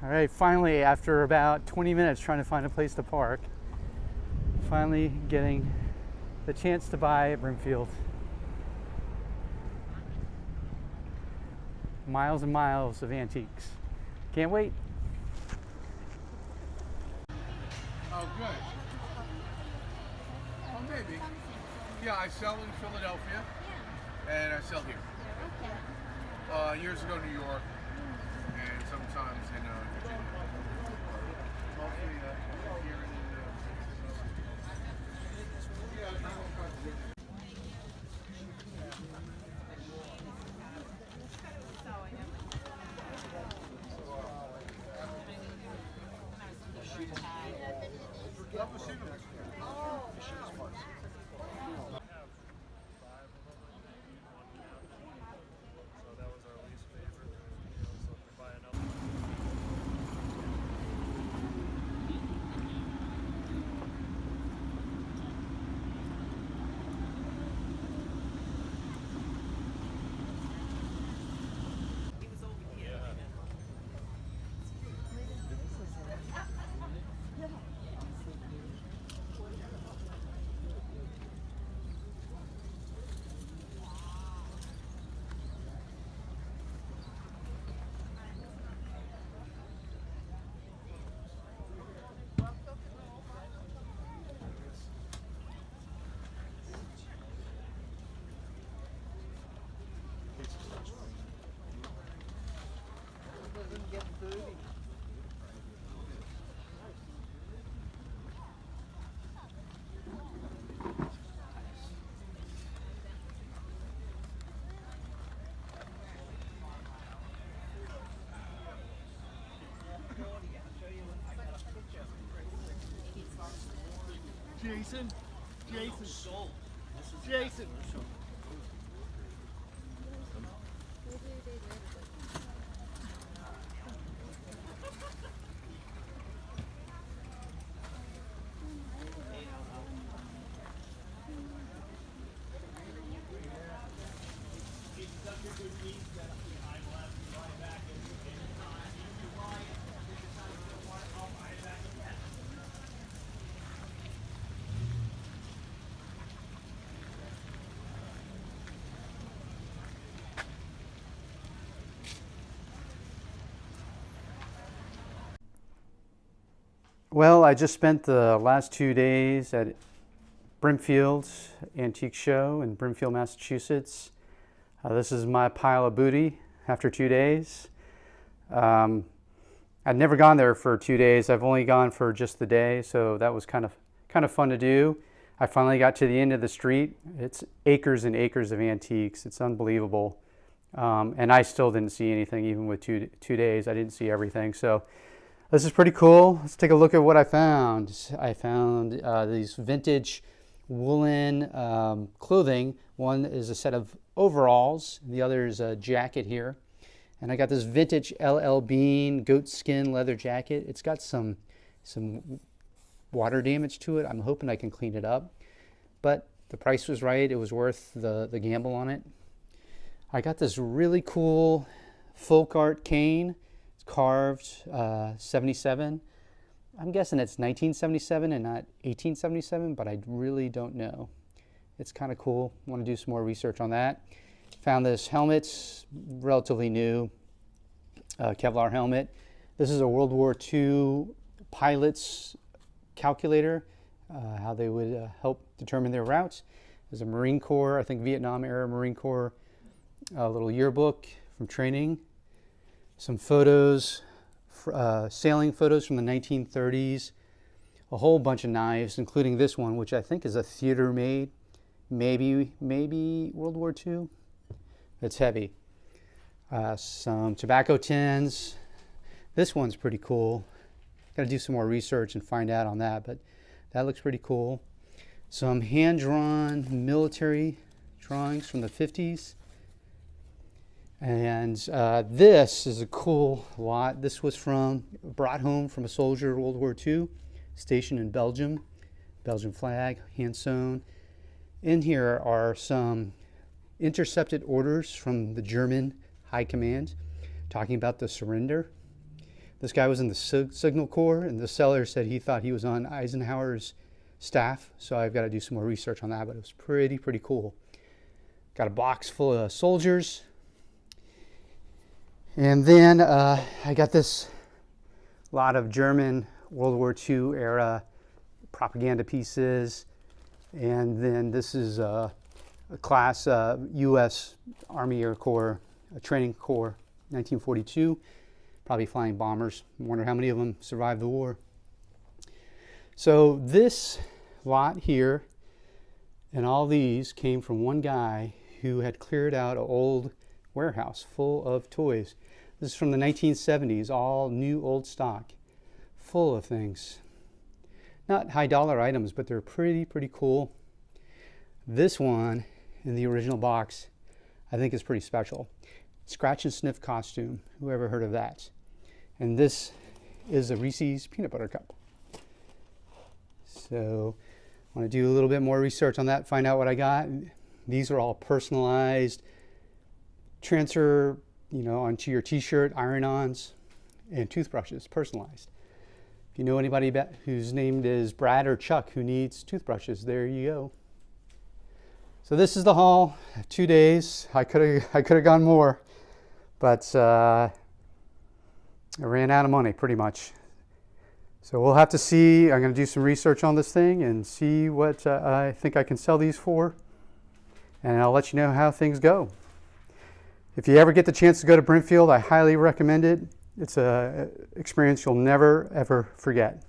All right, finally, after about 20 minutes trying to find a place to park, finally getting the chance to buy at Brimfield. Miles and miles of antiques. Can't wait. Oh, good. Oh, maybe. Yeah, I sell in Philadelphia, and I sell here. Years ago, New York, and sometimes in Virginia. Mostly here in Jason. Well, I just spent the last 2 days at Brimfield Antique Show in Brimfield, Massachusetts. This is my pile of booty after 2 days. I'd never gone there for 2 days. I've only gone for just the day, so that was kind of fun to do. I finally got to the end of the street. It's acres and acres of antiques. It's unbelievable. And I still didn't see anything, even with two days. I didn't see everything. So this is pretty cool. Let's take a look at what I found. I found these vintage woolen clothing. One is a set of overalls, and the other is a jacket here. And I got this vintage LL Bean goat skin leather jacket. It's got some water damage to it. I'm hoping I can clean it up. But the price was right. It was worth the gamble on it. I got this really cool folk art cane. It's carved 77. I'm guessing it's 1977 and not 1877, but I really don't know. It's kind of cool. I want to do some more research on that. Found this helmet, relatively new, Kevlar helmet. This is a World War II pilot's calculator, how they would help determine their routes. There's a Marine Corps, I think Vietnam era Marine Corps, little yearbook from training. Some photos, sailing photos from the 1930s. A whole bunch of knives, including this one, which I think is a theater made, maybe World War II. It's heavy. Some tobacco tins. This one's pretty cool. Got to do some more research and find out on that, but that looks pretty cool. Some hand-drawn military drawings from the 50s. And this is a cool lot. This was brought home from a soldier World War II, stationed in Belgium. Belgian flag, hand sewn. In here are some intercepted orders from the German High Command talking about the surrender. This guy was in the Signal Corps, and the seller said he thought he was on Eisenhower's staff, so I've got to do some more research on that, but it was pretty cool. Got a box full of soldiers. And then I got this lot of German World War II era propaganda pieces. And then this is a class U.S. Army Air Corps, a training corps, 1942. Probably flying bombers. I wonder how many of them survived the war. So this lot here and all these came from one guy who had cleared out an old warehouse full of toys. This is from the 1970s, all new old stock, full of things. Not high dollar items, but they're pretty cool. This one in the original box, I think is pretty special. Scratch and Sniff costume. Who ever heard of that? And this is a Reese's peanut butter cup. So I want to do a little bit more research on that, find out what I got. These are all personalized, transfer, onto your t-shirt, iron-ons, and toothbrushes, personalized. If you know anybody whose name is Brad or Chuck who needs toothbrushes, there you go. So this is the haul. 2 days. I could have gone more, but I ran out of money pretty much. So we'll have to see. I'm going to do some research on this thing and see what I think I can sell these for. And I'll let you know how things go. If you ever get the chance to go to Brimfield, I highly recommend it. It's an experience you'll never, ever forget.